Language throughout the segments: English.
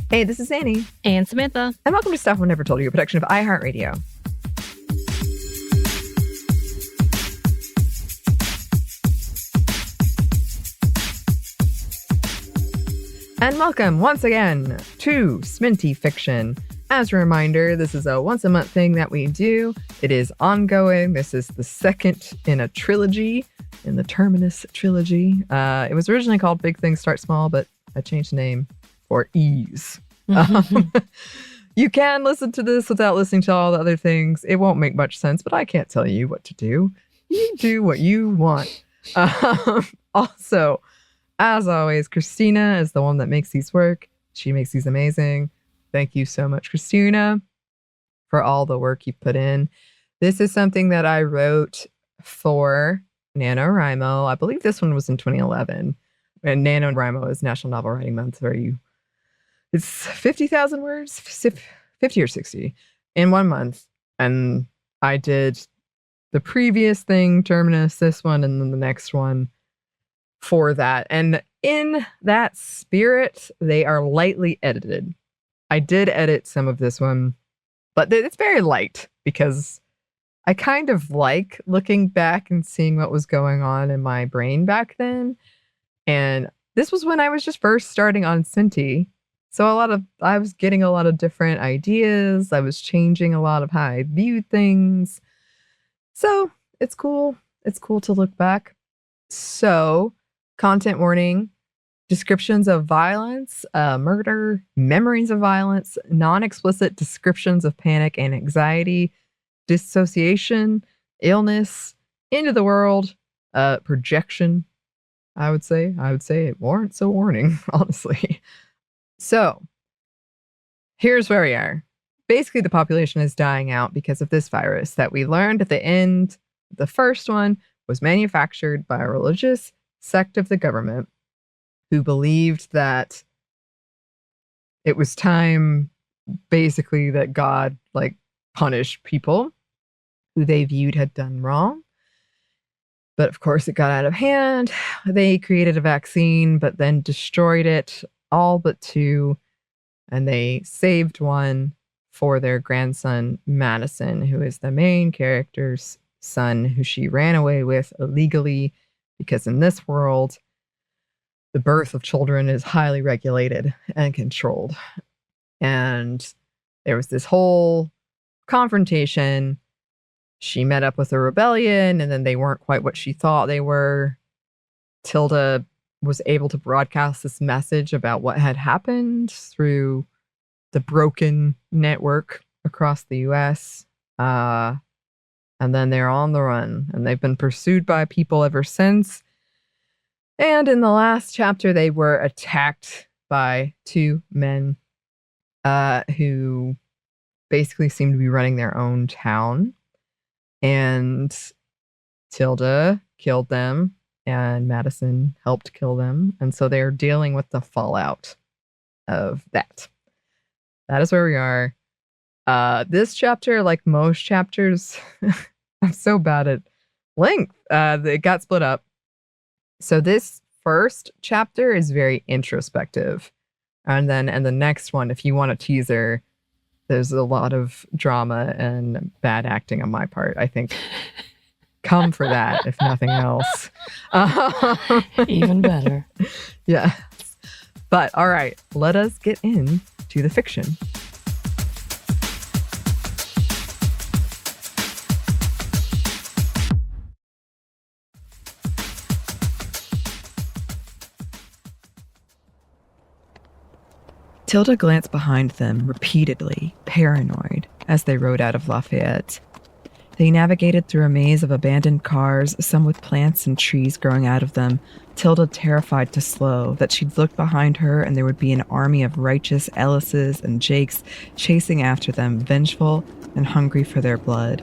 Hey, this is Anney. And Samantha. And welcome to Stuff I Never Told You, a production of iHeartRadio. And welcome once again to SMNTY Fiction. As a reminder, this is a once-a-month thing that we do. It is ongoing. This is the second in a trilogy, in the Terminus trilogy. It was originally called Big Things Start Small, but I changed the name for ease. You can listen to this without listening to all the other things. It won't make much sense, but I can't tell you what to do. You do what you want. Also, as always, Christina is the one that makes these work. She makes these amazing. Thank you so much, Christina, for all the work you put in. This is something that I wrote for NaNoWriMo. I believe this one was in 2011. And NaNoWriMo is National Novel Writing Month, where it's 50,000 words, 50 or 60 in 1 month. And I did the previous thing, Terminus, this one, and then the next one for that. And in that spirit, they are lightly edited. I did edit some of this one, but it's very light because I kind of like looking back and seeing what was going on in my brain back then. And this was when I was just first starting on SMNTY. So I was getting a lot of different ideas. I was changing a lot of how I viewed things. So it's cool. It's cool to look back. So, content warning, descriptions of violence, murder, memories of violence, non-explicit descriptions of panic and anxiety, dissociation, illness, end of the world, projection. I would say it warrants a warning, honestly. So, here's where we are. Basically, the population is dying out because of this virus that we learned at the end. The first one was manufactured by a religious sect of the government who believed that it was time, basically, that God, punished people who they viewed had done wrong. But of course, it got out of hand. They created a vaccine, but then destroyed it, all but 2. And they saved one for their grandson, Madison, who is the main character's son, who she ran away with illegally, because in this world, the birth of children is highly regulated and controlled. And there was this whole confrontation. She met up with a rebellion, and then they weren't quite what she thought they were. Tilda was able to broadcast this message about what had happened through the broken network across the US. And then they're on the run, and they've been pursued by people ever since. And in the last chapter, they were attacked by 2 men who basically seemed to be running their own town. And Tilda killed them, and Madison helped kill them. And so they're dealing with the fallout of that. That is where we are. This chapter, like most chapters, I'm so bad at length. It got split up. So this first chapter is very introspective. And then in the next one, if you want a teaser, there's a lot of drama and bad acting on my part, I think. Come for that, if nothing else. Even better. Yeah. But all right, let us get into the fiction. Tilda glanced behind them repeatedly, paranoid, as they rode out of Lafayette. They navigated through a maze of abandoned cars, some with plants and trees growing out of them, Tilda terrified to slow, that she'd look behind her and there would be an army of righteous Ellises and Jakes chasing after them, vengeful and hungry for their blood.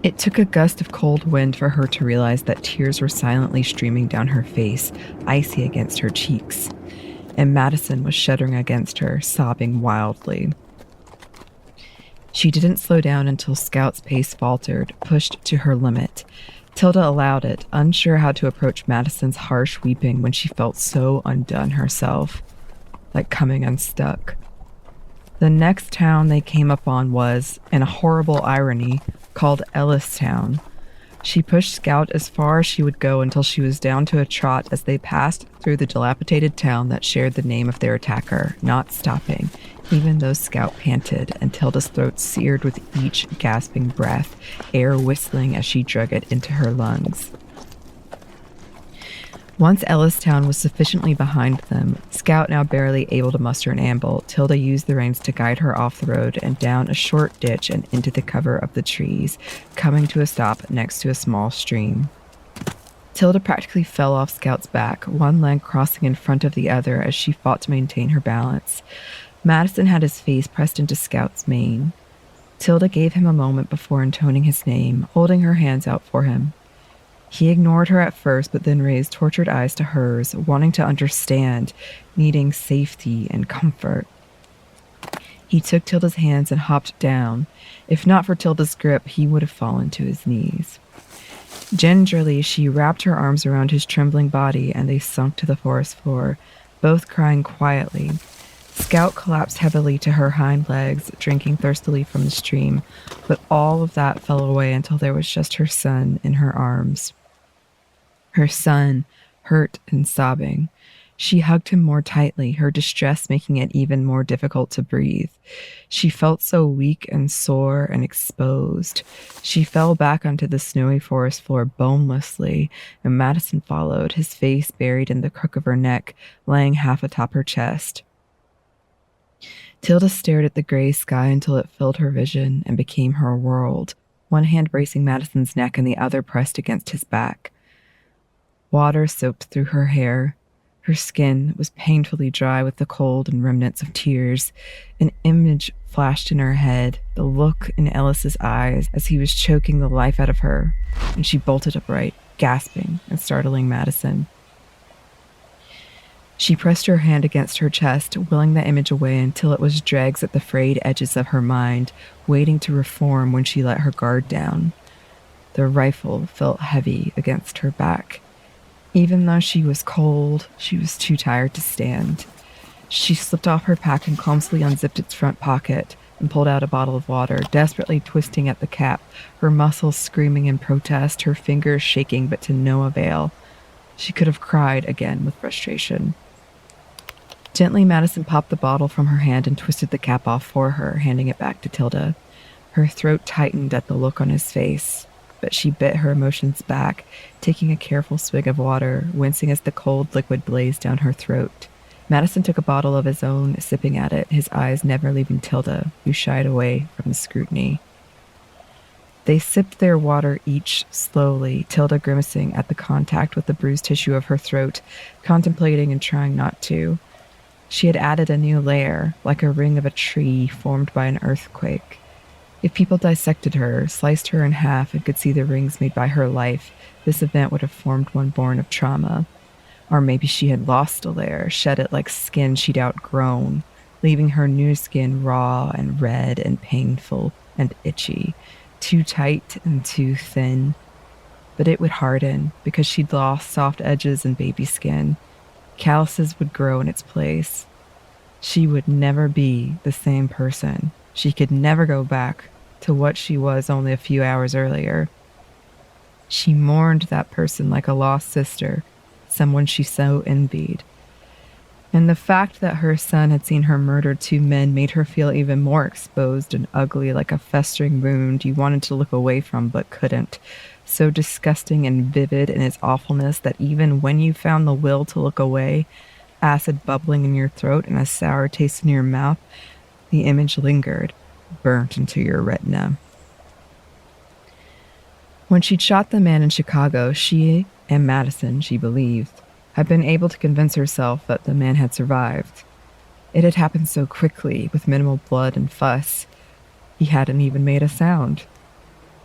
It took a gust of cold wind for her to realize that tears were silently streaming down her face, icy against her cheeks. And Madison was shuddering against her, sobbing wildly. She didn't slow down until Scout's pace faltered, pushed to her limit. Tilda allowed it, unsure how to approach Madison's harsh weeping when she felt so undone herself. like coming unstuck. The next town they came upon was, in a horrible irony, called Ellistown. She pushed Scout as far as she would go until she was down to a trot as they passed through the dilapidated town that shared the name of their attacker, not stopping, even though Scout panted and Tilda's throat seared with each gasping breath, air whistling as she drug it into her lungs. Once Ellistown was sufficiently behind them, Scout now barely able to muster an amble, Tilda used the reins to guide her off the road and down a short ditch and into the cover of the trees, coming to a stop next to a small stream. Tilda practically fell off Scout's back, one leg crossing in front of the other as she fought to maintain her balance. Madison had his face pressed into Scout's mane. Tilda gave him a moment before intoning his name, holding her hands out for him. He ignored her at first, but then raised tortured eyes to hers, wanting to understand, needing safety and comfort. He took Tilda's hands and hopped down. If not for Tilda's grip, he would have fallen to his knees. Gingerly, she wrapped her arms around his trembling body, and they sunk to the forest floor, both crying quietly. Scout collapsed heavily to her hind legs, drinking thirstily from the stream, but all of that fell away until there was just her son in her arms. Her son, hurt and sobbing. She hugged him more tightly, her distress making it even more difficult to breathe. She felt so weak and sore and exposed. She fell back onto the snowy forest floor bonelessly, and Madison followed, his face buried in the crook of her neck, laying half atop her chest. Tilda stared at the gray sky until it filled her vision and became her world, one hand bracing Madison's neck and the other pressed against his back. Water soaked through her hair. Her skin was painfully dry with the cold and remnants of tears. An image flashed in her head, the look in Ellis's eyes as he was choking the life out of her, and she bolted upright, gasping and startling Madison. She pressed her hand against her chest, willing the image away until it was dregs at the frayed edges of her mind, waiting to reform when she let her guard down. The rifle felt heavy against her back. Even though she was cold, she was too tired to stand. She slipped off her pack and clumsily unzipped its front pocket and pulled out a bottle of water, desperately twisting at the cap, her muscles screaming in protest, her fingers shaking but to no avail. She could have cried again with frustration. Gently, Madison popped the bottle from her hand and twisted the cap off for her, handing it back to Tilda. Her throat tightened at the look on his face, but she bit her emotions back, taking a careful swig of water, wincing as the cold liquid blazed down her throat. Madison took a bottle of his own, sipping at it, his eyes never leaving Tilda, who shied away from the scrutiny. They sipped their water each slowly, Tilda grimacing at the contact with the bruised tissue of her throat, contemplating and trying not to. She had added a new layer, like a ring of a tree formed by an earthquake. If people dissected her, sliced her in half, and could see the rings made by her life, this event would have formed one born of trauma. Or maybe she had lost a layer, shed it like skin she'd outgrown, leaving her new skin raw and red and painful and itchy, too tight and too thin. But it would harden, because she'd lost soft edges and baby skin. Calluses would grow in its place. She would never be the same person. She could never go back to what she was only a few hours earlier. She mourned that person like a lost sister, someone she so envied. And the fact that her son had seen her murder two men made her feel even more exposed and ugly, like a festering wound you wanted to look away from but couldn't. So disgusting and vivid in its awfulness that even when you found the will to look away, acid bubbling in your throat and a sour taste in your mouth, the image lingered, burnt into your retina. When she'd shot the man in Chicago, she and Madison, she believed, had been able to convince herself that the man had survived. It had happened so quickly, with minimal blood and fuss. He hadn't even made a sound.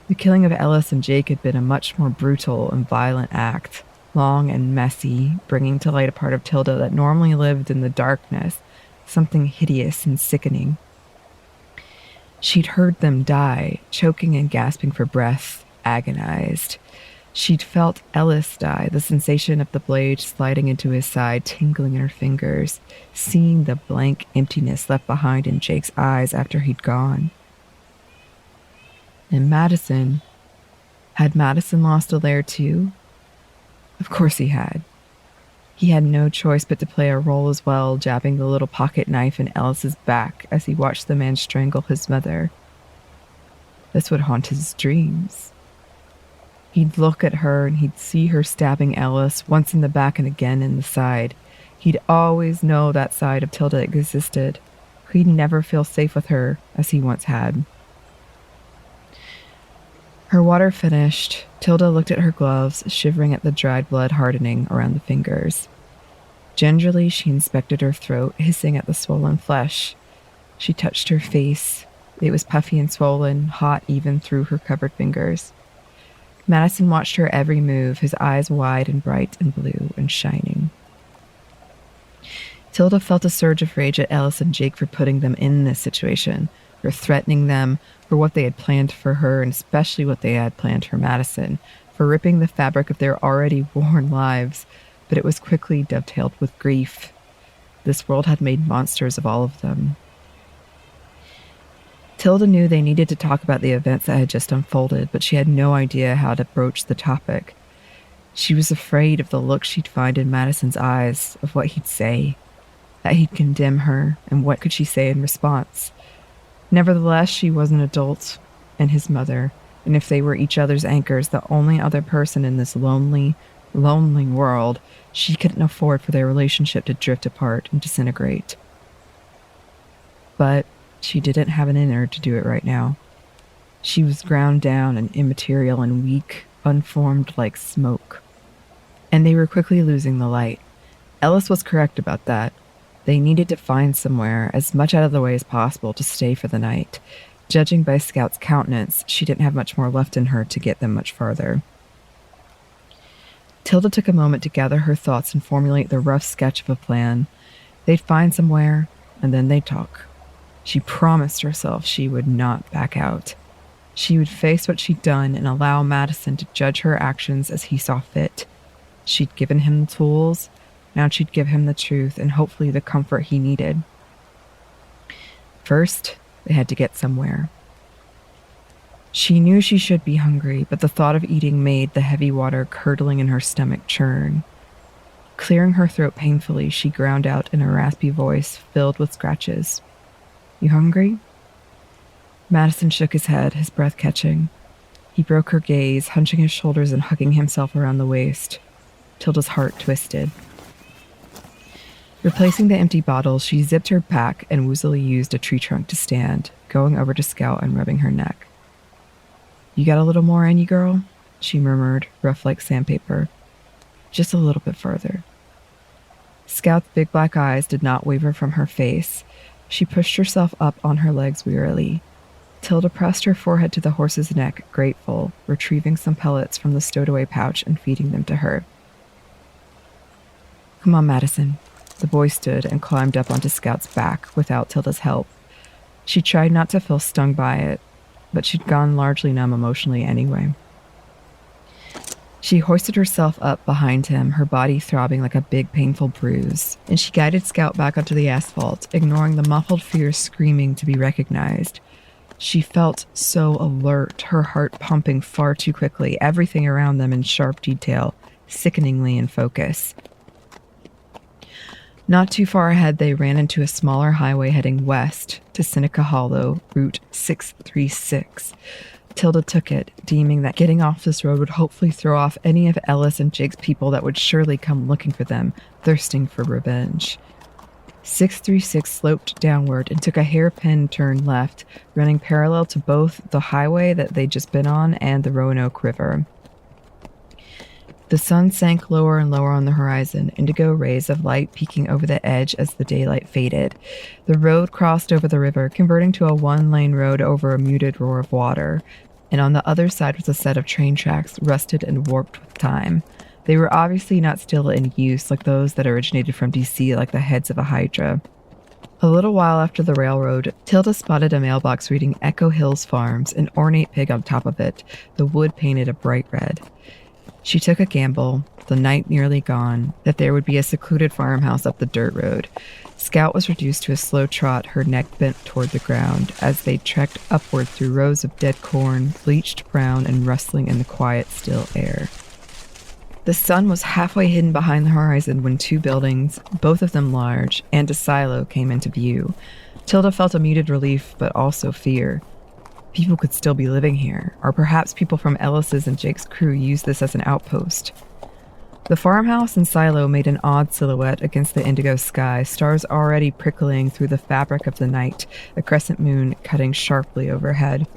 The killing of Ellis and Jake had been a much more brutal and violent act, long and messy, bringing to light a part of Tilda that normally lived in the darkness, something hideous and sickening. She'd heard them die, choking and gasping for breath, agonized. She'd felt Ellis die, the sensation of the blade sliding into his side, tingling in her fingers, seeing the blank emptiness left behind in Jake's eyes after he'd gone. And Madison. Had Madison lost a lair too? Of course he had. He had no choice but to play a role as well, jabbing the little pocket knife in Ellis's back as he watched the man strangle his mother. This would haunt his dreams. He'd look at her and he'd see her stabbing Ellis, once in the back and again in the side. He'd always know that side of Tilda existed. He'd never feel safe with her as he once had. Her water finished, Tilda looked at her gloves, shivering at the dried blood hardening around the fingers. Gingerly, she inspected her throat, hissing at the swollen flesh. She touched her face. It was puffy and swollen, hot even through her covered fingers. Madison watched her every move, his eyes wide and bright and blue and shining. Tilda felt a surge of rage at Ellis and Jake for putting them in this situation, for threatening them, for what they had planned for her, and especially what they had planned for Madison, for ripping the fabric of their already worn lives, but it was quickly dovetailed with grief. This world had made monsters of all of them. Tilda knew they needed to talk about the events that had just unfolded, but she had no idea how to broach the topic. She was afraid of the look she'd find in Madison's eyes, of what he'd say, that he'd condemn her, and what could she say in response? Nevertheless, she was an adult and his mother, and if they were each other's anchors, the only other person in this lonely, lonely world, she couldn't afford for their relationship to drift apart and disintegrate. But she didn't have it in her to do it right now. She was ground down and immaterial and weak, unformed like smoke. And they were quickly losing the light. Ellis was correct about that. They needed to find somewhere, as much out of the way as possible, to stay for the night. Judging by Scout's countenance, she didn't have much more left in her to get them much farther. Tilda took a moment to gather her thoughts and formulate the rough sketch of a plan. They'd find somewhere, and then they'd talk. She promised herself she would not back out. She would face what she'd done and allow Madison to judge her actions as he saw fit. She'd given him the tools. Now she'd give him the truth and hopefully the comfort he needed. First, they had to get somewhere. She knew she should be hungry, but the thought of eating made the heavy water curdling in her stomach churn. Clearing her throat painfully, she ground out in a raspy voice filled with scratches. "You hungry?" Madison shook his head, his breath catching. He broke her gaze, hunching his shoulders and hugging himself around the waist. Tilda's heart twisted. Replacing the empty bottle, she zipped her pack and woozily used a tree trunk to stand, going over to Scout and rubbing her neck. "You got a little more in you, girl?" she murmured, rough like sandpaper. "Just a little bit further." Scout's big black eyes did not waver from her face. She pushed herself up on her legs wearily. Tilda pressed her forehead to the horse's neck, grateful, retrieving some pellets from the stowed-away pouch and feeding them to her. "Come on, Madison." The boy stood and climbed up onto Scout's back without Tilda's help. She tried not to feel stung by it, but she'd gone largely numb emotionally anyway. She hoisted herself up behind him, her body throbbing like a big, painful bruise, and she guided Scout back onto the asphalt, ignoring the muffled fear screaming to be recognized. She felt so alert, her heart pumping far too quickly, everything around them in sharp detail, sickeningly in focus. Not too far ahead, they ran into a smaller highway heading west to Seneca Hollow, Route 636. Tilda took it, deeming that getting off this road would hopefully throw off any of Ellis and Jake's people that would surely come looking for them, thirsting for revenge. 636 sloped downward and took a hairpin turn left, running parallel to both the highway that they'd just been on and the Roanoke River. The sun sank lower and lower on the horizon, indigo rays of light peeking over the edge as the daylight faded. The road crossed over the river, converting to a one-lane road over a muted roar of water, and on the other side was a set of train tracks, rusted and warped with time. They were obviously not still in use like those that originated from DC, like the heads of a hydra. A little while after the railroad, Tilda spotted a mailbox reading Echo Hills Farms, an ornate pig on top of it, the wood painted a bright red. She took a gamble, the night nearly gone, that there would be a secluded farmhouse up the dirt road. Scout was reduced to a slow trot, her neck bent toward the ground, as they trekked upward through rows of dead corn, bleached brown and rustling in the quiet, still air. The sun was halfway hidden behind the horizon when two buildings, both of them large, and a silo came into view. Tilda felt a muted relief, but also fear. People could still be living here, or perhaps people from Ellis's and Jake's crew used this as an outpost. The farmhouse and silo made an odd silhouette against the indigo sky, stars already prickling through the fabric of the night, a crescent moon cutting sharply overhead.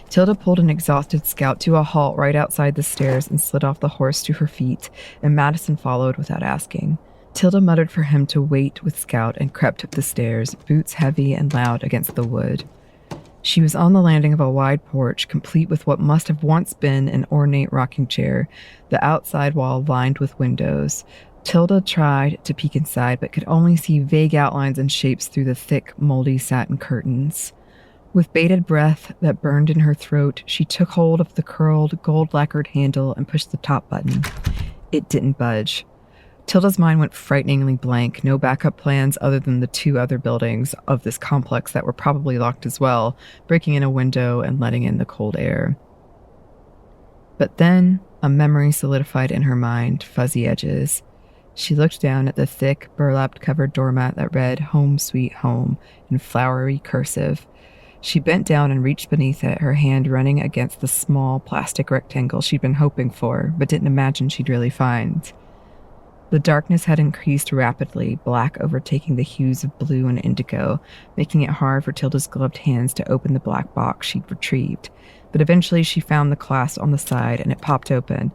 Tilda pulled an exhausted Scout to a halt right outside the stairs and slid off the horse to her feet, and Madison followed without asking. Tilda muttered for him to wait with Scout and crept up the stairs, boots heavy and loud against the wood. She was on the landing of a wide porch, complete with what must have once been an ornate rocking chair, the outside wall lined with windows. Tilda tried to peek inside, but could only see vague outlines and shapes through the thick, moldy satin curtains. With bated breath that burned in her throat, she took hold of the curled, gold-lacquered handle and pushed the top button. It didn't budge. Tilda's mind went frighteningly blank, no backup plans other than the two other buildings of this complex that were probably locked as well, breaking in a window and letting in the cold air. But then, a memory solidified in her mind, fuzzy edges. She looked down at the thick, burlap-covered doormat that read "Home Sweet Home" in flowery cursive. She bent down and reached beneath it, her hand running against the small plastic rectangle she'd been hoping for, but didn't imagine she'd really find. The darkness had increased rapidly, black overtaking the hues of blue and indigo, making it hard for Tilda's gloved hands to open the black box she'd retrieved. But eventually she found the clasp on the side, and it popped open,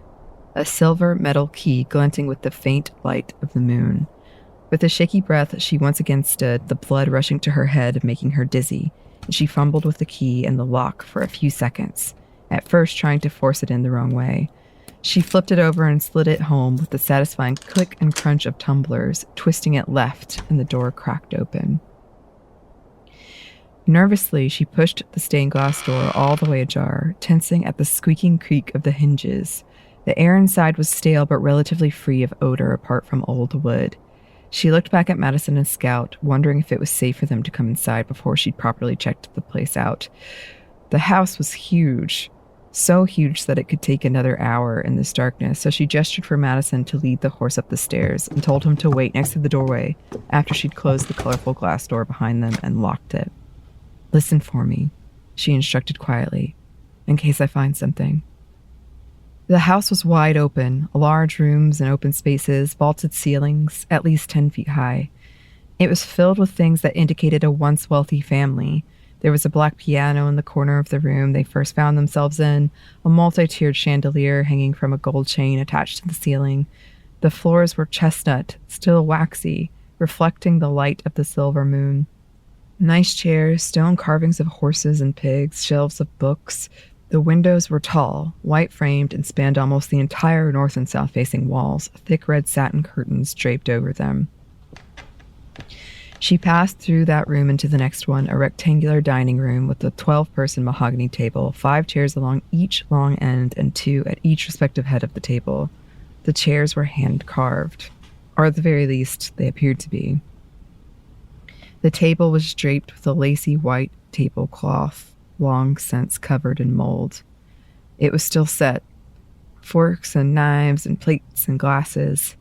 a silver metal key glinting with the faint light of the moon. With a shaky breath, she once again stood, the blood rushing to her head, making her dizzy, and she fumbled with the key and the lock for a few seconds, at first trying to force it in the wrong way. She flipped it over and slid it home with the satisfying click and crunch of tumblers, twisting it left, and the door cracked open. Nervously, she pushed the stained glass door all the way ajar, tensing at the squeaking creak of the hinges. The air inside was stale but relatively free of odor apart from old wood. She looked back at Madison and Scout, wondering if it was safe for them to come inside before she'd properly checked the place out. The house was huge. So huge that it could take another hour in this darkness, so she gestured for Madison to lead the horse up the stairs and told him to wait next to the doorway after she'd closed the colorful glass door behind them and locked it. "Listen for me," she instructed quietly, "in case I find something." The house was wide open, large rooms and open spaces, vaulted ceilings, at least 10 feet high. It was filled with things that indicated a once wealthy family. There was a black piano in the corner of the room they first found themselves in, a multi-tiered chandelier hanging from a gold chain attached to the ceiling. The floors were chestnut, still waxy, reflecting the light of the silver moon. Nice chairs, stone carvings of horses and pigs, shelves of books. The windows were tall, white-framed, and spanned almost the entire north and south-facing walls, thick red satin curtains draped over them. She passed through that room into the next one, a rectangular dining room with a 12-person mahogany table, 5 chairs along each long end and 2 at each respective head of the table. The chairs were hand-carved, or at the very least, they appeared to be. The table was draped with a lacy white tablecloth, long since covered in mold. It was still set. Forks and knives and plates and glasses.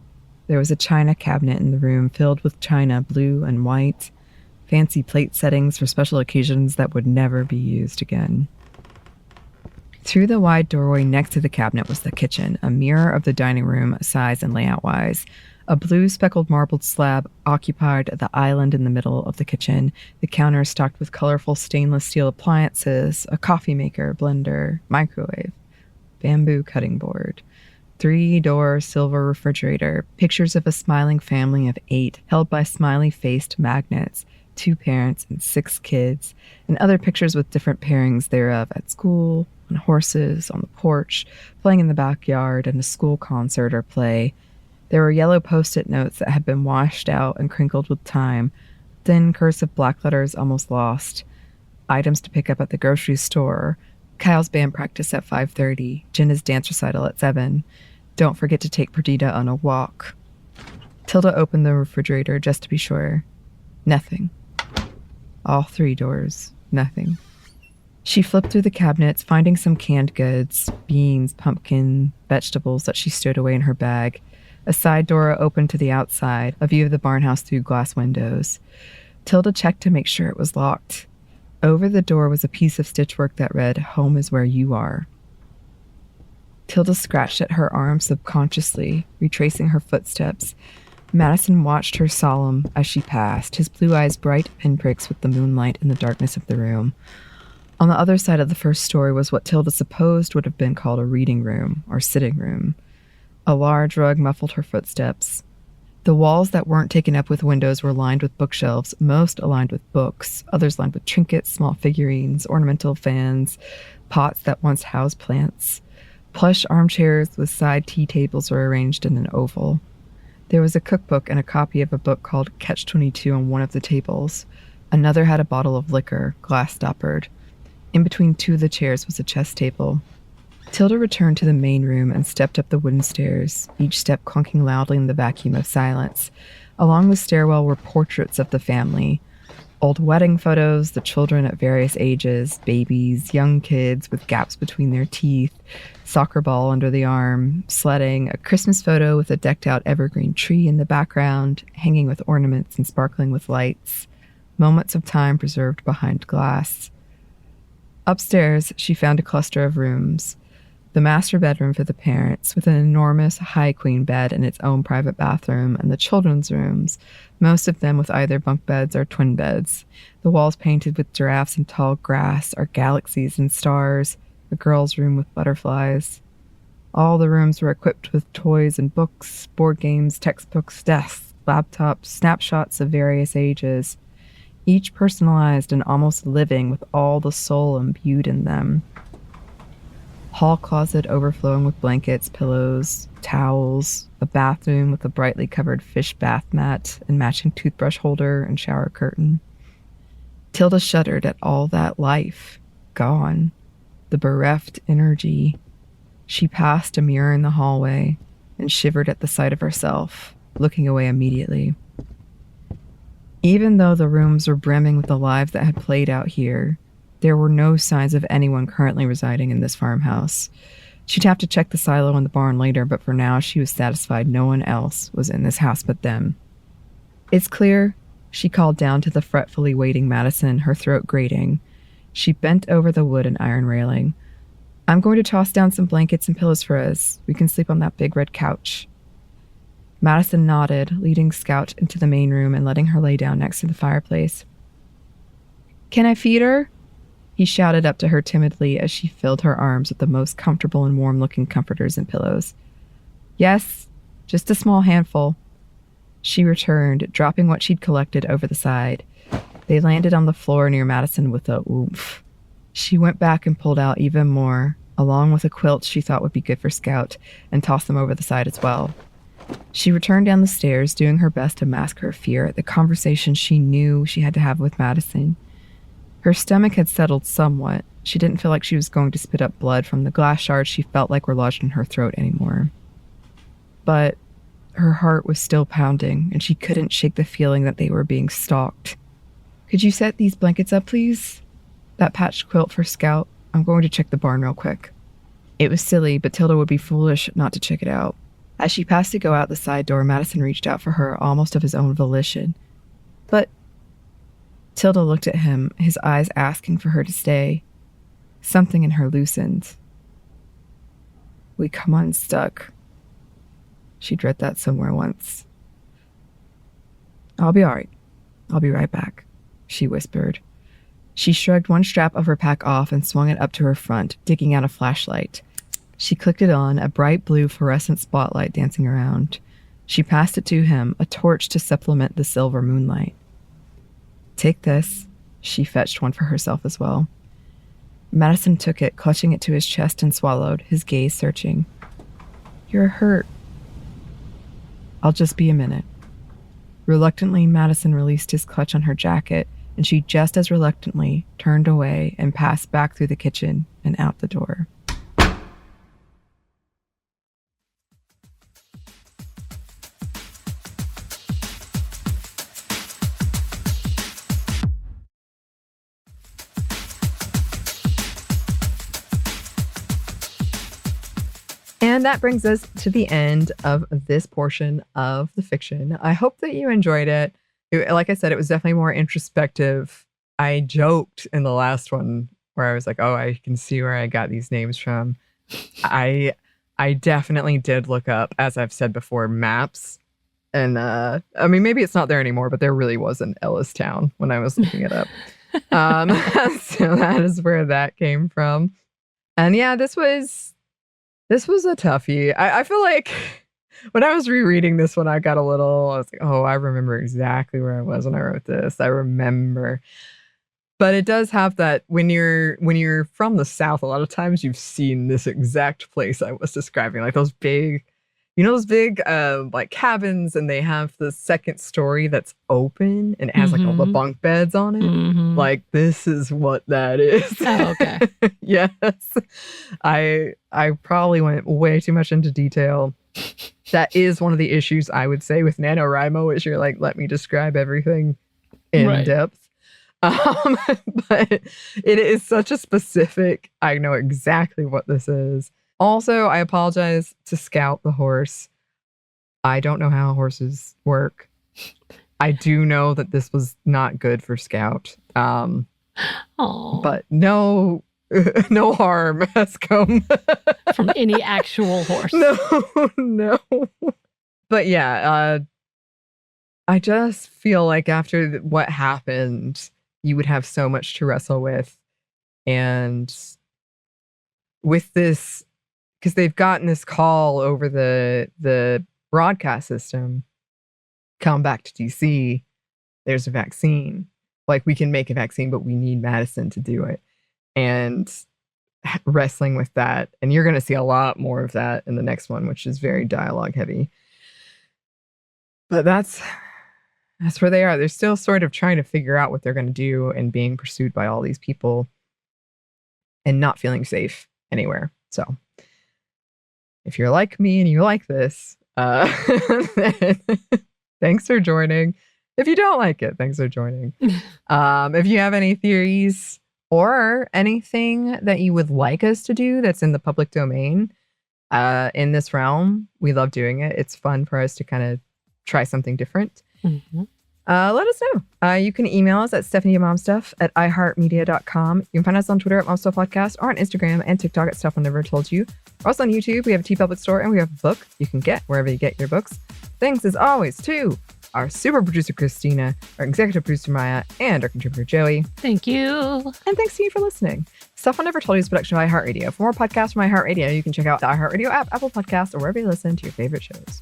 There was a china cabinet in the room filled with china, blue and white, fancy plate settings for special occasions that would never be used again. Through the wide doorway next to the cabinet was the kitchen, a mirror of the dining room, size and layout-wise. A blue speckled marbled slab occupied the island in the middle of the kitchen, the counter stocked with colorful stainless steel appliances, a coffee maker, blender, microwave, bamboo cutting board. 3-door silver refrigerator, pictures of a smiling family of 8 held by smiley-faced magnets, 2 parents and 6 kids, and other pictures with different pairings thereof at school, on horses, on the porch, playing in the backyard, and a school concert or play. There were yellow post-it notes that had been washed out and crinkled with time, thin cursive black letters almost lost, items to pick up at the grocery store, Kyle's band practice at 5:30. Jenna's dance recital at 7. Don't forget to take Perdita on a walk. Tilda opened the refrigerator just to be sure. Nothing. All 3 doors. Nothing. She flipped through the cabinets, finding some canned goods, beans, pumpkin, vegetables that she stowed away in her bag. A side door opened to the outside, a view of the barn house through glass windows. Tilda checked to make sure it was locked. Over the door was a piece of stitchwork that read, "Home is where you are." Tilda scratched at her arm subconsciously, retracing her footsteps. Madison watched her solemn as she passed, his blue eyes bright pinpricks with the moonlight in the darkness of the room. On the other side of the first story was what Tilda supposed would have been called a reading room or sitting room. A large rug muffled her footsteps. The walls that weren't taken up with windows were lined with bookshelves, most aligned with books, others lined with trinkets, small figurines, ornamental fans, pots that once housed plants. Plush armchairs with side tea tables were arranged in an oval. There was a cookbook and a copy of a book called Catch-22 on one of the tables. Another had a bottle of liquor, glass-stoppered. In between 2 of the chairs was a chess table. Tilda returned to the main room and stepped up the wooden stairs, each step clunking loudly in the vacuum of silence. Along the stairwell were portraits of the family. Old wedding photos, the children at various ages, babies, young kids with gaps between their teeth, soccer ball under the arm, sledding, a Christmas photo with a decked-out evergreen tree in the background, hanging with ornaments and sparkling with lights. Moments of time preserved behind glass. Upstairs, she found a cluster of rooms. The master bedroom for the parents, with an enormous high queen bed and its own private bathroom, and the children's rooms, most of them with either bunk beds or twin beds. The walls painted with giraffes and tall grass, or galaxies and stars, a girl's room with butterflies. All the rooms were equipped with toys and books, board games, textbooks, desks, laptops, snapshots of various ages, each personalized and almost living with all the soul imbued in them. Hall closet overflowing with blankets, pillows, towels, a bathroom with a brightly covered fish bath mat and matching toothbrush holder and shower curtain. Tilda shuddered at all that life, gone, the bereft energy. She passed a mirror in the hallway and shivered at the sight of herself, looking away immediately. Even though the rooms were brimming with the lives that had played out here, there were no signs of anyone currently residing in this farmhouse. She'd have to check the silo in the barn later, but for now she was satisfied no one else was in this house but them. "It's clear," she called down to the fretfully waiting Madison, her throat grating. She bent over the wood and iron railing. "I'm going to toss down some blankets and pillows for us. We can sleep on that big red couch." Madison nodded, leading Scout into the main room and letting her lay down next to the fireplace. "Can I feed her?" he shouted up to her timidly as she filled her arms with the most comfortable and warm-looking comforters and pillows. "Yes, just a small handful." She returned, dropping what she'd collected over the side. They landed on the floor near Madison with a oomph. She went back and pulled out even more, along with a quilt she thought would be good for Scout, and tossed them over the side as well. She returned down the stairs, doing her best to mask her fear at the conversation she knew she had to have with Madison. Her stomach had settled somewhat. She didn't feel like she was going to spit up blood from the glass shards she felt like were lodged in her throat anymore. But her heart was still pounding, and she couldn't shake the feeling that they were being stalked. "Could you set these blankets up, please? That patched quilt for Scout. I'm going to check the barn real quick." It was silly, but Tilda would be foolish not to check it out. As she passed to go out the side door, Madison reached out for her, almost of his own volition. "But..." Tilda looked at him, his eyes asking for her to stay. Something in her loosened. "We come unstuck." She'd read that somewhere once. "I'll be all right. I'll be right back," she whispered. She shrugged one strap of her pack off and swung it up to her front, digging out a flashlight. She clicked it on, a bright blue fluorescent spotlight dancing around. She passed it to him, a torch to supplement the silver moonlight. "Take this." She fetched one for herself as well. Madison took it, clutching it to his chest, and swallowed, his gaze searching. "You're hurt." "I'll just be a minute." Reluctantly, Madison released his clutch on her jacket, and she just as reluctantly turned away and passed back through the kitchen, and out the door. And that brings us to the end of this portion of the fiction. I hope that you enjoyed it. Like I said, it was definitely more introspective. I joked in the last one where I was like, oh, I can see where I got these names from. I definitely did look up, as I've said before, maps. And I mean, maybe it's not there anymore, but there really was an Ellistown when I was looking it up. So that is where that came from. And yeah, this was a toughie. I feel like when I was rereading this one, I was like, oh, I remember exactly where I was when I wrote this. I remember. But it does have that when you're from the South, a lot of times you've seen this exact place I was describing, like those big, like cabins, and they have the second story that's open and it has like all the bunk beds on it. Mm-hmm. Like, this is what that is. Oh, okay. Yes. I probably went way too much into detail. That is one of the issues I would say with NaNoWriMo, is you're like, let me describe everything in depth. But it is such a specific, I know exactly what this is. Also, I apologize to Scout the horse. I don't know how horses work. I do know that this was not good for Scout. But no harm has come from any actual horse. No. But yeah, I just feel like after what happened, you would have so much to wrestle with. And with this, because they've gotten this call over the broadcast system, come back to DC, there's a vaccine. Like, we can make a vaccine, but we need Madison to do it. And wrestling with that. And you're going to see a lot more of that in the next one, which is very dialogue heavy. But that's where they are. They're still sort of trying to figure out what they're going to do and being pursued by all these people and not feeling safe anywhere. So if you're like me and you like this, then thanks for joining. If you don't like it, thanks for joining. If you have any theories or anything that you would like us to do that's in the public domain in this realm, we love doing it. It's fun for us to kind of try something different. Mm-hmm. Let us know. You can email us at stephaniemomstuff@iheartmedia.com. You can find us on Twitter at momstuffpodcast or on Instagram and TikTok at Stuff I Never Told You. We're also on YouTube. We have a TeePublic store and we have a book you can get wherever you get your books. Thanks as always to our super producer Christina, our executive producer Maya, and our contributor Joey. Thank you. And thanks to you for listening. Stuff I Never Told You is a production of iHeartRadio. For more podcasts from iHeartRadio, you can check out the iHeartRadio app, Apple Podcasts, or wherever you listen to your favorite shows.